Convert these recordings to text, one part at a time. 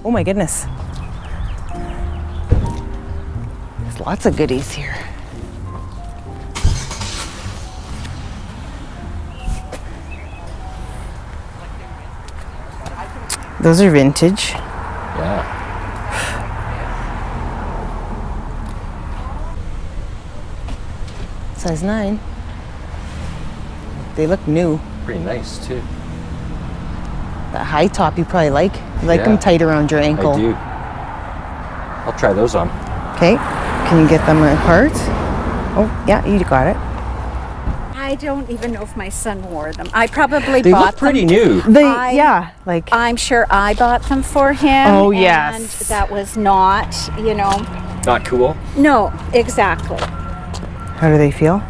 Oh my goodness. There's lots of goodies here. Those are vintage. Yeah. Size 9. They look new. Pretty nice too. That high top you probably like. You like them Yeah. tight around your ankle. I do. I'll try those on. Okay. Can you get them apart? Oh, yeah, you got it. I don't even know if my son wore them. I probably They bought look pretty them. new. Yeah, like. I'm sure I bought them for him. Oh, yes. And that was not, you know. Not cool. No, exactly. How do they feel?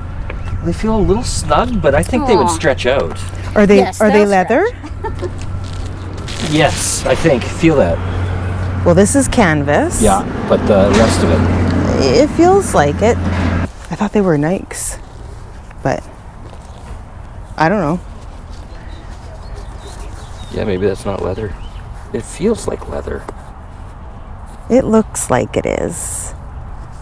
They feel a little snug, but I think they would Aw. stretch out. Are they Yes, are they they'll leather? Yes, I think. Feel that. Well, this is canvas. Yeah, but the rest of it. It feels like it. I thought they were Nikes, but I don't know. Yeah, maybe that's not leather. It feels like leather. It looks like it is.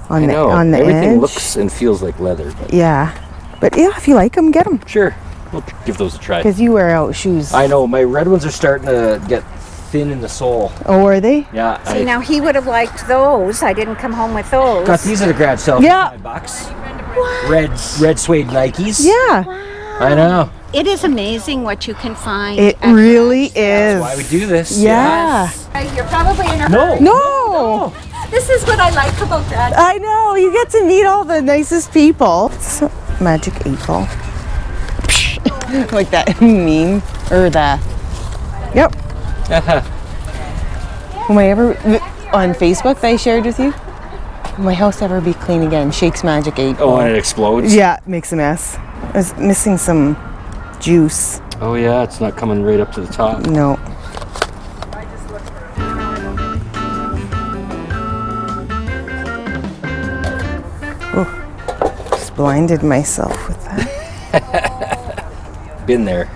I know. On the Everything edge. looks and feels like leather. But Yeah, but yeah, if you like them, get them. sure, we'll give those a try. Because you wear out shoes. I know, my red ones are starting to get thin in the sole. Oh, are they? Yeah, See, I now he would have liked those. I didn't come home with those. got these at a garage sale Yeah. for $5. Red suede Nikes. Yeah, I know. It is amazing what you can find. it at really garage sales. is. Why we do this? Yeah. You're probably in a No. hurry. No, This is what I like about that. I know. You get to meet all the nicest people. It's a magic 8 ball. Like that meme or the. Yep. Will I ever on Facebook that I shared with you? Will my house ever be clean again? Shakes magic 8 ball. Oh, and it explodes? Yeah, it makes a mess. I was missing some juice. Oh yeah, it's not coming right up to the top. No. Oh, just blinded myself with that. Been there.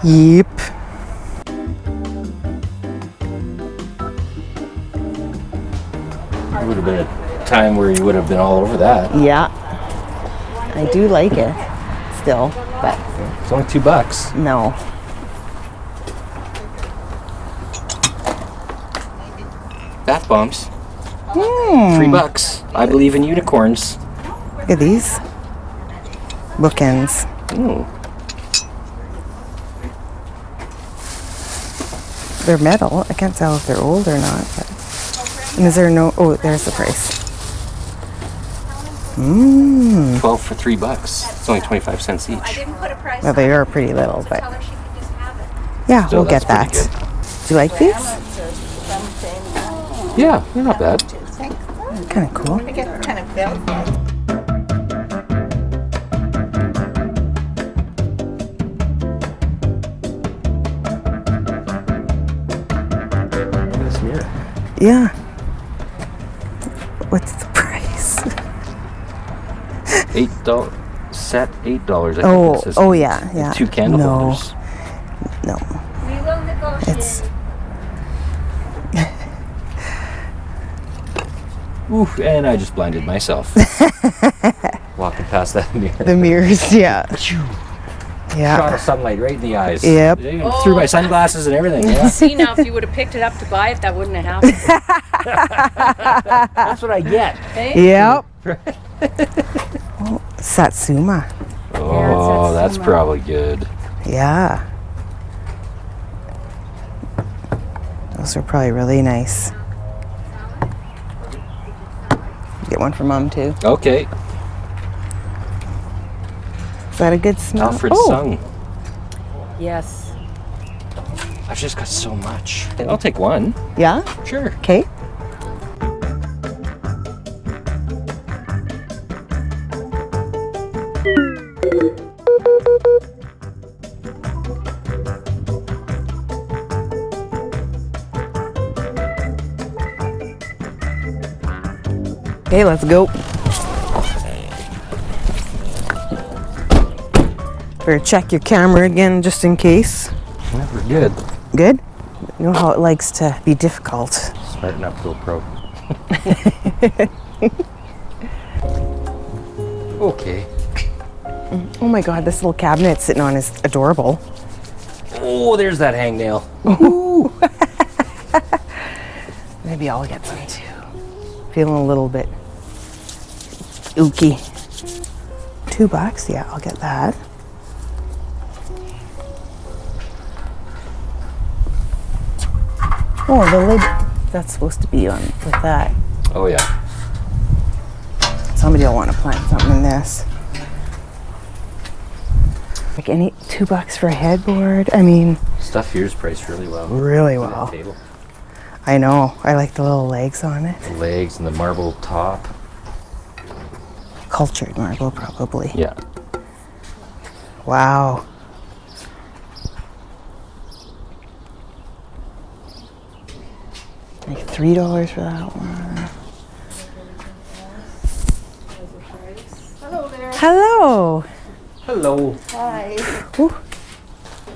Yep. It would have been a time where you would have been all over that. Yeah. I do like it still, but It's only $2. no. Bath bombs. $3. I believe in unicorns. Look at these bookends. Ooh. They're metal. I can't tell if they're old or not. But. And is there no? Oh, there's the price. 12 for $3. It's only 25 cents each. Didn't put a price Well, they are pretty little, but Tell her she can just have it. yeah, So we'll get that. that's Do you like these? Yeah, they're not bad. Kind of cool. I get kind of belt. Look at this mirror. Yeah. What's the price? $8 set, $8. I think Oh, it says. oh yeah, yeah. 2 candle No. holders. No, We will negotiate. it's Oof, and I just blinded myself. Walking past that mirror. the mirrors. Yeah, Shot yeah. of sunlight right in the eyes. Yep. They even threw my sunglasses and everything. Yeah. See, now if you would have picked it up to buy it, that wouldn't have happened. That's what I get. Hey? Yep. Oh, Satsuma. Oh, that's Satsuma. probably good. Yeah. Those are probably really nice. Get one for Mom too. Okay. Is that a good smell? Alfred Oh, Sung. Yes. I've just got so much. I'll take one. yeah. Sure. Okay. Okay, let's go. Better check your camera again just in case. Yeah, we're good. Good? You know how it likes to be difficult. Smarten up, GoPro. Okay. Oh my God, this little cabinet it's sitting on is adorable. Oh, there's that hangnail. Maybe I'll get some too. Feeling a little bit ooky. $2, yeah, I'll get that. Oh, the lid, that's supposed to be on with that. Oh yeah. Somebody will want to plant something in this. Like any $2 for a headboard. I mean, Stuff here's priced really well. really Look at that well. table. I know. I like the little legs on it. The legs and the marble top. Cultured marble, probably. Yeah. Wow. Like $3 for that one. Hello there. Hello. Hello. Hi. Ooh.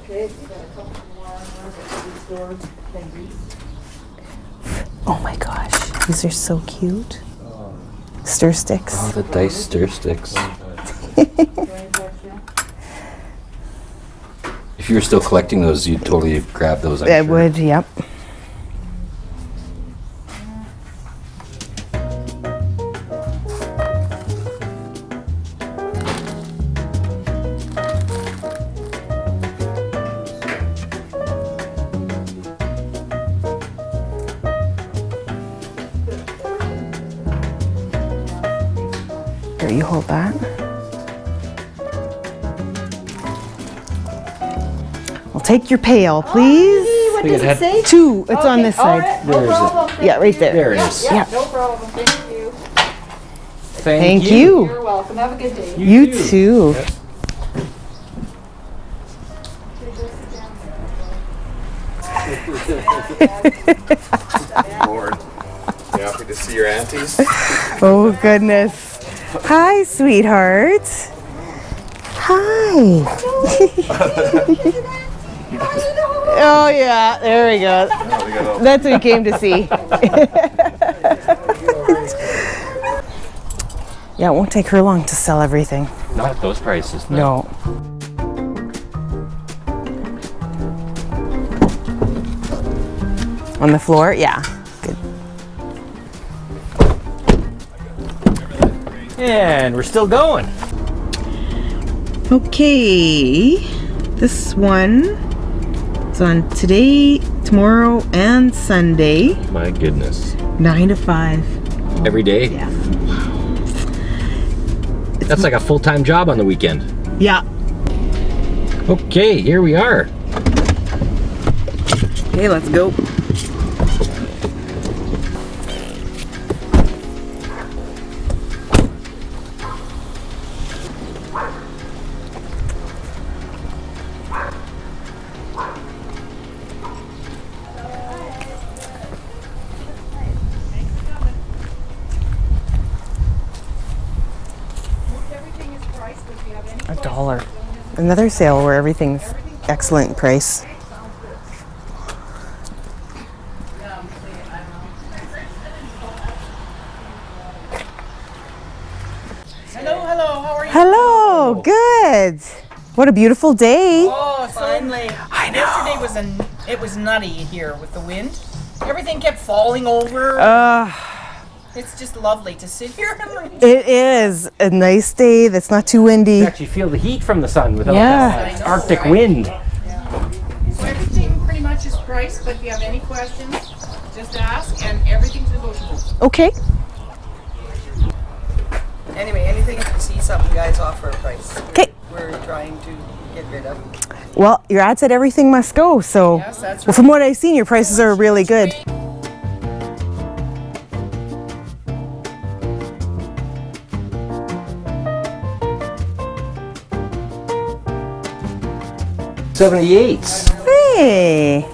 Okay, you got a couple more ones that can be stored. Thank you. Oh my gosh. These are so cute. Stir sticks. Oh, the dice stir sticks. If you were still collecting those, you'd totally grab those. I'm I sure. would, yep. Here, you hold that. I'll take your pail, please. What does it say? 2. It's on this side. There is it. Yeah, right there. There it is. Yeah. No problem. Thank you. Thank you. You're welcome. Have a good day. You too. Lord. You happy to see your aunties? Oh goodness. Hi, sweetheart. Hi. Oh yeah, there we go. That's what we came to see. Yeah, it won't take her long to sell everything. Not at those prices. No. On the floor? Yeah. Good. And we're still going. Okay. This one is on today, tomorrow, and Sunday, My goodness. 9 to 5. Every day? Yeah. That's like a full-time job on the weekend. Yeah. Okay, here we are. Okay, let's go. $1. Another sale where everything's excellent price. Hello, how are you? Hello, good. What a beautiful day. Oh, finally. I know. Yesterday it was nutty here with the wind. Everything kept falling over. It's just lovely to sit here and read. It is a nice day that's not too windy. You actually feel the heat from the sun without Yeah. that Arctic wind. So everything pretty much is priced, but if you have any questions, just ask, and everything's negotiable. Okay. Anyway, anything if you see something, guys offer a price. Okay. We're trying to get rid of. Well, your ad said everything must go, so. Yes, that's Well, from what I've seen, your prices are really good. '78s. Hey,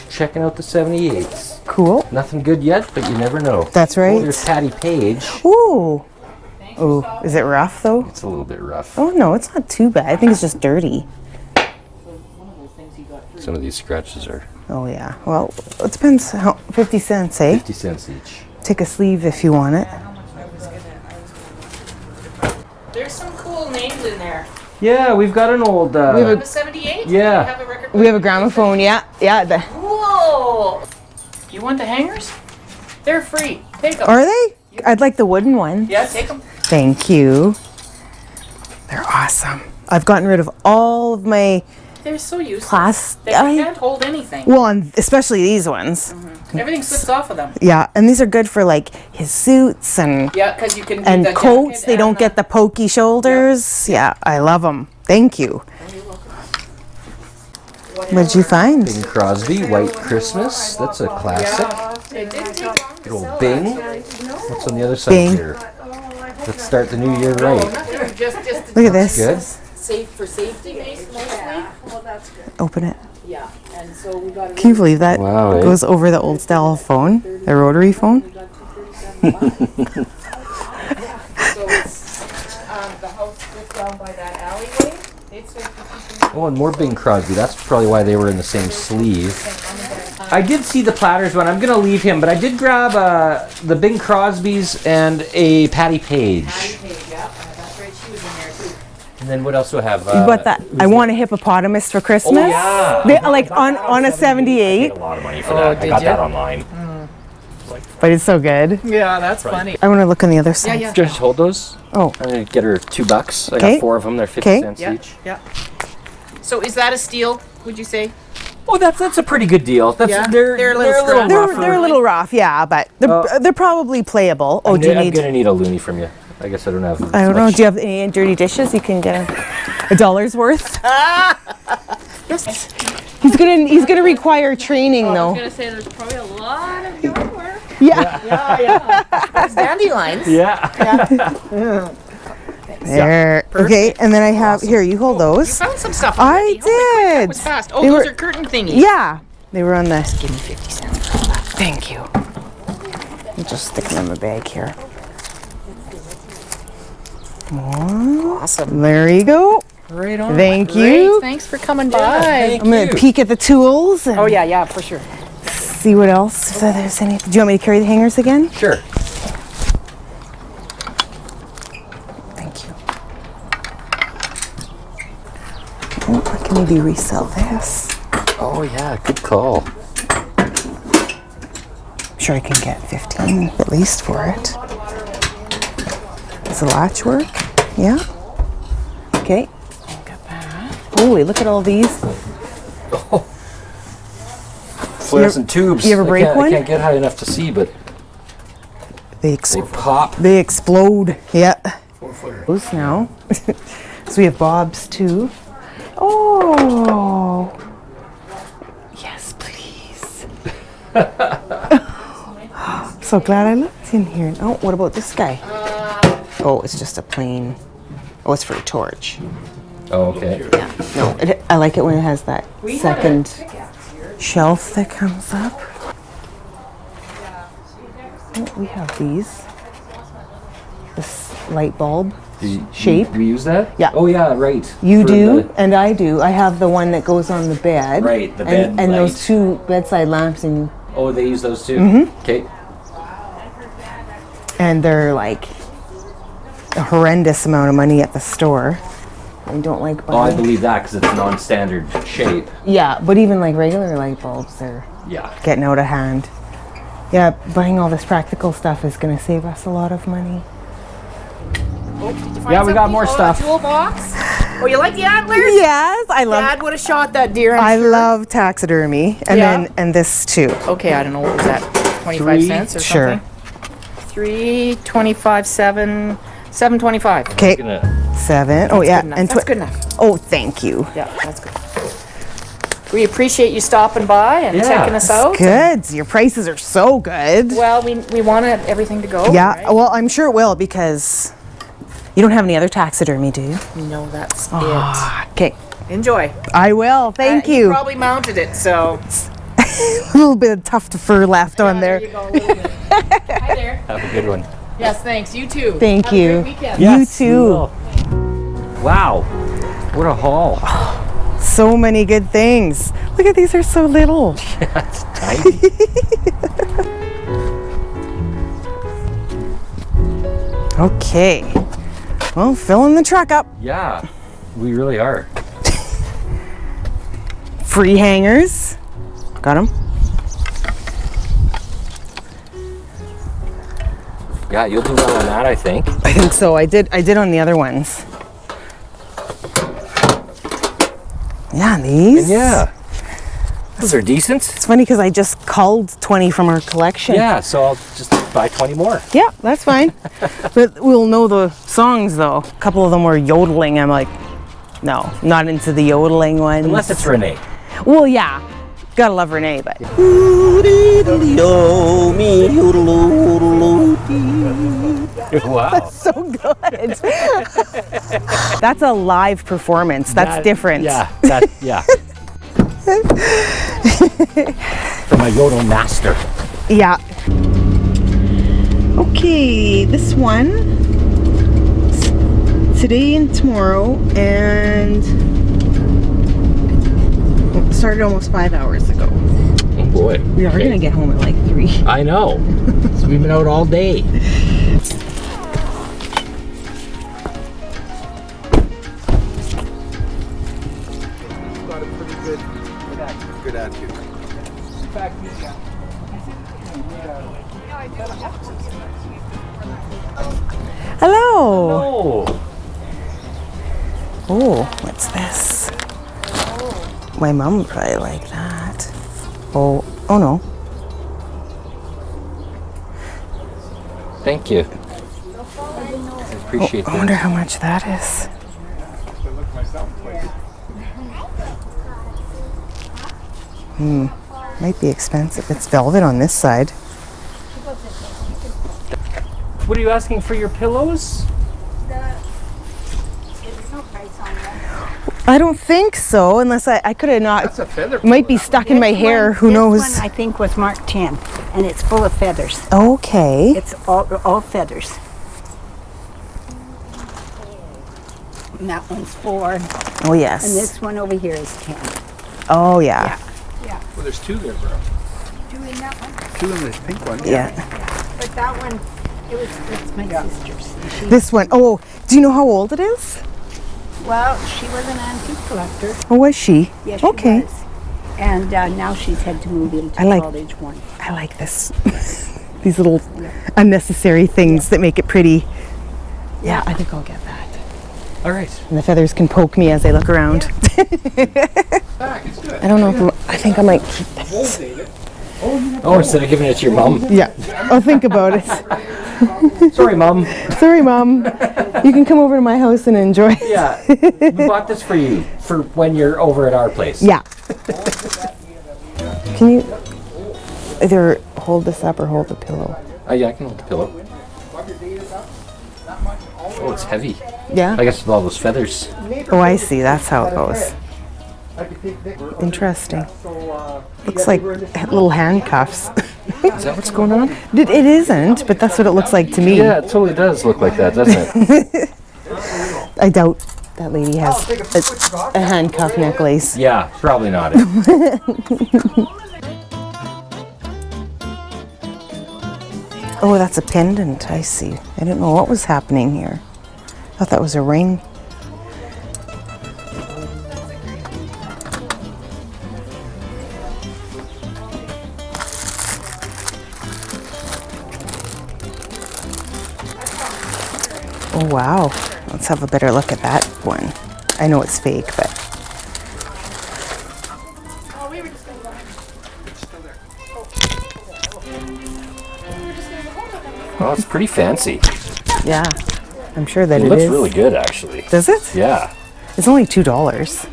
Checking out the '78s. cool. Nothing good yet, but you never know. That's Oh, right. there's Patty Page. Ooh. Ooh, is it rough though? It's a little bit rough. Oh no, it's not too bad. I think it's just dirty. Some of these scratches are Oh yeah. Well, it depends. How 50 cents, eh? 50 cents each. Take a sleeve if you want it. There's some cool names in there. Yeah, we've got an old. We have Have a 78? Yeah. You have a record We have a gramophone. Yeah. Yeah. Whoa! You want the hangers? They're free. Take them. Are they? I'd like the wooden one. Yeah, take them. Thank you. They're awesome. I've gotten rid of all of my They're so useless. plastic. They can't hold anything. Well, and especially these ones. Everything slips off of them. Yeah, and these are good for like his suits and Yeah, because you can do and the coats. jacket They don't and get the pokey shoulders. Yeah, I love them. Thank you. What did you find? Bing Crosby, White Christmas. That's a classic. It didn't take long. Good old Bing. What's on the other side Bing. here? Let's start the new year right. Nothing, just Look at this. Good. safe for safety mostly. Well, that's good. Open it. Yeah, and so we got Can you believe that Wow, eh? goes over the old style phone, the rotary phone? So it's the house just down by that alleyway. It's 50. Oh, and more Bing Crosby. That's probably why they were in the same sleeve. I did see the Platters one. I'm going to leave him, but I did grab the Bing Crosbys and a Patty Page. Yeah, that's right. She was in there too. And then what else do I have? But that I want a hippopotamus for Christmas. Oh, yeah. They, like on a 78, A lot of money for that. I did got ya? that online. but it's so good. Yeah, that's funny. I want to look on the other side. Yeah. Just hold those. Oh, I'm going to get her $2. I Okay. got 4 of them. They're 50 Okay. cents each. Yeah. So is that a steal? Would you say? Oh, that's a pretty good deal. That's, Yeah. they're They're a little scratchy. rougher. they're a little rough, yeah, but they're probably playable. Oh, do you I'm need? going to need a loonie from you. I guess I don't have. I don't know. much- Do you have any dirty dishes? You can get a dollar's worth. Yes. He's gonna require training I was though. gonna say there's probably a lot of yard work. Yeah. It's dandelions. Yeah. There. Okay, and then I have here. You hold those. Found some stuff. I already. Holy crap, that did. was fast. Oh, They those were- are curtain thingies. Yeah, they were on the. Give me 50 cents for all that. Thank you. I'll just stick them in my bag here. Awesome. There you go. Right on. Thank Great. you. Thanks for coming by. I'm gonna peek at the tools and Oh yeah, for sure. see what else. If there's any. Do you want me to carry the hangers again? Sure. Thank you. Oh, I can maybe resell this. Oh, yeah. Good call. I'm sure I can get 15 at least for it. Does the latch work? Yeah. Okay. Holy, look at all these. Fluorescent tubes. you ever break I one? can't get high enough to see, but They they pop. They explode. Yeah. Those now. So we have Bob's too. Oh. Yes, please. So glad I looked in here. Oh, what about this guy? Oh, it's just a plain. Oh, it's for a torch. Oh, okay. Yeah. No, I like it when it has that second shelf that comes up. Oh, we have these. This light bulb. Shape. Do we use that? Yeah. Oh, yeah, right. You For do, the- and I do. I have the one that goes on the bed. Right, the and, bed and those light. two bedside lamps, and Oh, they use those too? Mm-hmm. Okay. they're like a horrendous amount of money at the store. I don't like Oh, I buying. believe that because it's non-standard shape. Yeah, but even like regular light bulbs, they're Yeah. getting out of hand. Yeah, buying all this practical stuff is going to save us a lot of money. Oh, did you find Yeah, we got something? more Oh, stuff. A toolbox. Oh, you like the antlers? Yes, I love. Dad would have shot that deer. I love taxidermy, and Yeah. and this too. Okay, I don't know what was that. 25 Three? cents or Sure. something. 3.25, 7.25. Okay, Gonna- 7. Oh yeah, Good enough. and That's good enough. Oh, thank you. Yeah, that's good. We appreciate you stopping by and Yeah. checking us out. Good. Your prices are so good. Well, we wanted everything to go. Yeah, right? well, I'm sure it will because you don't have any other taxidermy, do you? No, that's Okay, it. Enjoy. I will. Thank You you. probably mounted it, so. A little bit of tuft fur left on there. you go, a little bit. Hi there. Have a good one. Yes, thanks. You too. Thank Have you. A great weekend. You Yes, we too. will. Wow. What a haul. So many good things. Look at these, they're so little. That's tiny. Okay. Well, filling the truck up. Yeah, we really are. Free hangers. Got them. Yeah, you'll do well on that, I think. I think so. I did on the other ones. Yeah, these. Yeah. Those are decent. It's funny because I just culled 20 from our collection. Yeah, so I'll just buy 20 more. Yeah, that's fine. But we'll know the songs though. A couple of them were yodeling. I'm like, no, not into the yodeling ones. Unless it's Renee. Well, yeah. Gotta love Renee, but. Wow. So good. That's a live performance. That's different. Yeah, yeah. From a yodel master. Yeah. Okay, this one. Today and tomorrow, and it started almost 5 hours ago. Oh boy. We are gonna get home at like 3. I know. So we've been out all day. Got a pretty good attitude. Hello. Oh. Oh, what's this? My mom would probably like that. Oh no. Thank you. I appreciate I that. wonder how much that is. Might be expensive. It's velvet on this side. What are you asking for your pillows? I don't think so, unless I could have not. That's a feather. Might be stuck in my hair. Who knows? This one I think was marked 10, and it's full of feathers. Okay. It's all feathers. And that one's 4, Oh yes. and this one over here is 10. Oh yeah. Well, there's 2 there, bro. 2 in that one. 2 in this pink one. Yeah. But that one, it's my sister's. She, This one. Oh, do you know how old it is? well, she was an antique collector. Oh, was she? Yes, she Okay. was. And now she's had to move into I like- college one. I like this. These little unnecessary things that make it pretty. Yeah, I think I'll get that. All right. And the feathers can poke me as I look around. I don't know if I think I might keep this. Oh, instead of giving it to your mom. Yeah, I'll think about it. Sorry, mom. Sorry, Mom. You can come over to my house and enjoy. Yeah, we bought this for you for when you're over at our place. Yeah. Can you either hold this up or hold the pillow? Yeah, I can hold the pillow. Oh, it's heavy. Yeah. I guess with all those feathers. Oh, I see. That's how it goes. Interesting. Looks like little handcuffs. Is that what's going on? It isn't, but that's what it looks like to me. Yeah, it totally does look like that, doesn't it? I doubt that lady has a handcuff necklace. Yeah, probably not. Oh, that's a pendant. I see. I didn't know what was happening here. I thought that was a ring. Oh, wow. Let's have a better look at that one. I know it's fake, but... Oh, it's pretty fancy. Yeah, I'm sure that It it looks is. really good, actually. Does it? Yeah. It's only $2.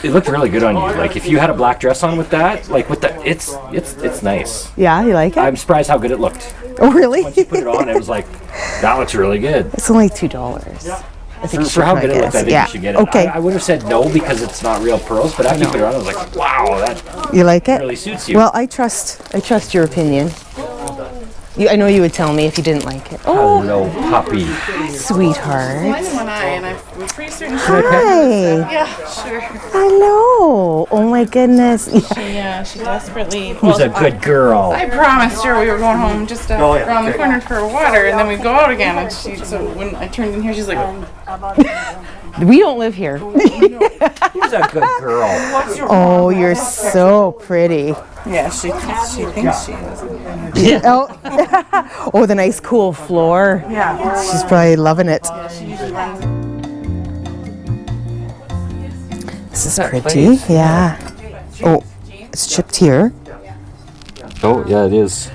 It looked really good on you. Like, if you had a black dress on with that, like with the, it's nice. Yeah, you like it? I'm surprised how good it looked. Oh, really? Once you put it on, it was like, that looks really good. It's only $2. I think you For should how try good it looked, I think yeah. you should get it. Okay. I would have said no because it's not real pearls, but after you put it on, I was like, wow, that You like it? really suits you. Well, I trust your opinion. I know you would tell me if you didn't like it. Oh, Hello, puppy. sweetheart. One eye, and I'm pretty certain. Hi. Yeah, sure. Hello. Oh my goodness. Yeah, she desperately. Who's a good girl? I promised her we were going home just around the corner for water, and then we'd go out again. And so when I turned in here, she's like, We don't live here. Who's a good girl? Oh, you're so pretty. yeah, she thinks she is. Oh, oh, the nice cool floor. Yeah. She's probably loving it. She usually runs. This is pretty. Yeah. Oh, it's chipped here, Oh, yeah, it is.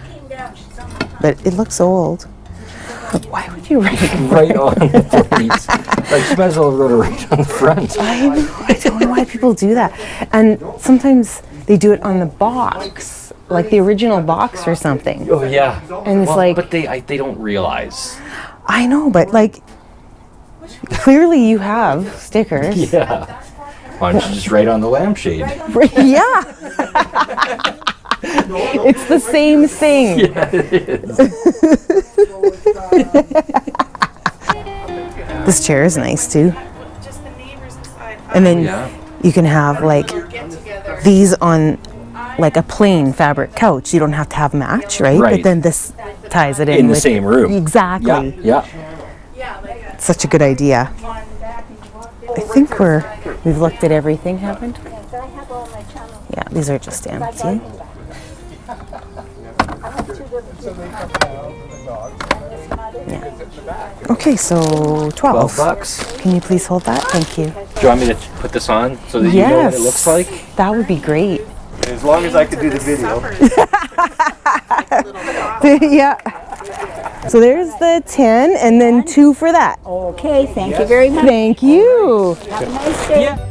but it looks old. Why would you write it? Right on the plate. Like, you might as well wrote it right on the front. I know. I don't know why people do that. And sometimes they do it on the box, like the original box or something. Oh, yeah. And it's like, But they don't realize. I know, but like, clearly you have stickers. Yeah. Why don't you just write on the lampshade? Yeah. It's the same thing. Yeah, it is. This chair is nice too. And then Yeah. you can have like these on like a plain fabric couch. You don't have to have match, right? Right. But then this ties it in In the with- same room. Exactly. Yeah. Such a good idea. I think we've looked at everything, haven't we? Yeah, these are just empty. Yeah. Okay, so 12. $12. Can you please hold that? Thank you. Do you want me to put this on so that you know what it looks like? That would be great. As long as I could do the video. Yeah. So there's the 10 and then 2 for that. Okay, thank you very much. Thank you. Have a nice day. Yeah.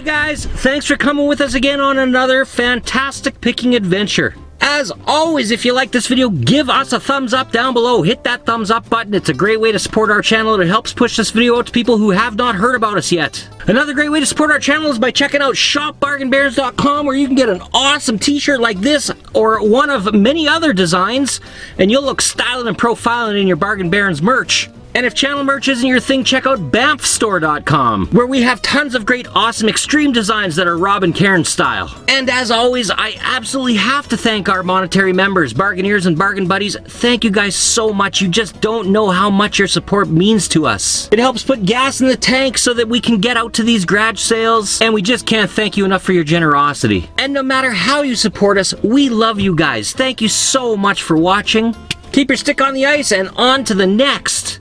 guys, thanks for coming with us again on another fantastic picking adventure. As always, if you like this video, give us a thumbs up down below. Hit that thumbs up button. It's a great way to support our channel. It helps push this video out to people who have not heard about us yet. Another great way to support our channel is by checking out shopbargainbarons.com, where you can get an awesome t-shirt like this or one of many other designs, and you'll look styling and profiling in your Bargain Barons merch. And if channel merch isn't your thing, check out BAMFstore.com, where we have tons of great, awesome extreme designs that are Rob and Karen style. And as always, I absolutely have to thank our monetary members, Bargaineers and Bargain Buddies. Thank you guys so much. You just don't know how much your support means to us. It helps put gas in the tank so that we can get out to these garage sales, and we just can't thank you enough for your generosity. And no matter how you support us, we love you guys. Thank you so much for watching. Keep your stick on the ice and on to the next.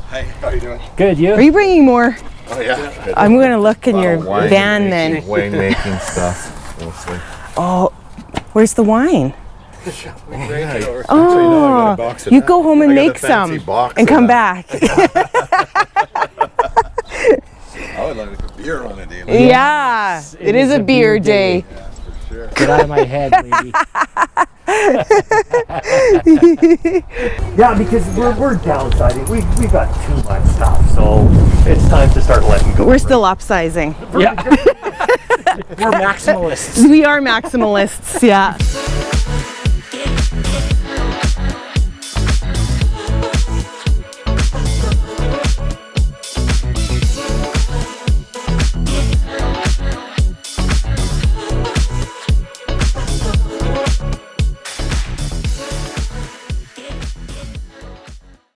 Hi, how you doing? Good, you? Are you bringing more? Oh yeah. I'm going to look in your Wine van making- then. Wine making stuff, mostly. Oh, where's the wine? Yeah, Oh, you go home and make some and come back. I would like a beer on a day. Yeah, it is a beer day. Get out of my head, lady. Yeah, because we're downsizing. We've got too much stuff, so it's time to start letting go. We're still upsizing. Yeah. We're maximalists. We are maximalists, yeah.